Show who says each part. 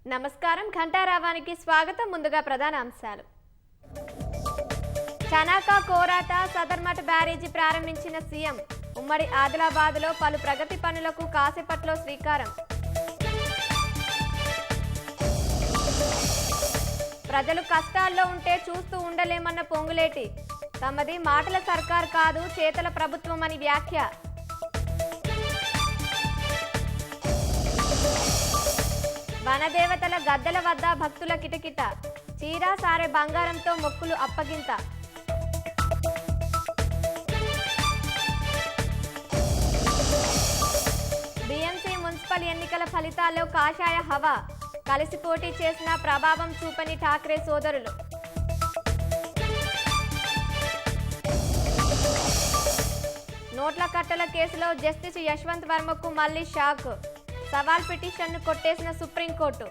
Speaker 1: నమస్కారం ఘంటారావానికి స్వాగతం. ముందుగా ప్రధాన అంశాలు. చనాకా కోరాట సదర్మఠ బ్యారేజీ ప్రారంభించిన సీఎం. ఉమ్మడి ఆదిలాబాద్లో పలు ప్రగతి పనులకు కాసేపట్లో శ్రీకారం. ప్రజలు కష్టాల్లో ఉంటే చూస్తూ ఉండలేమన్న పొంగులేటి. తమది మాటల సర్కార్ కాదు చేతల ప్రభుత్వం అని వ్యాఖ్య. వనదేవతల గద్దెల వద్ద భక్తుల కిటకిట. చీరా సారె బంగారంతో మొక్కులు అప్పగింత. బీఎంసీ మున్సిపల్ ఎన్నికల ఫలితాల్లో కాషాయ హవా. కలిసి పోటీ చేసిన ప్రభావం చూపని ఠాక్రే సోదరులు. నోట్ల కట్టల కేసులో జస్టిస్ యశ్వంత్ వర్మకు మళ్లీ షాక్. సవాల్ పిటిషన్ను కొట్టేసిన సుప్రీంకోర్టు.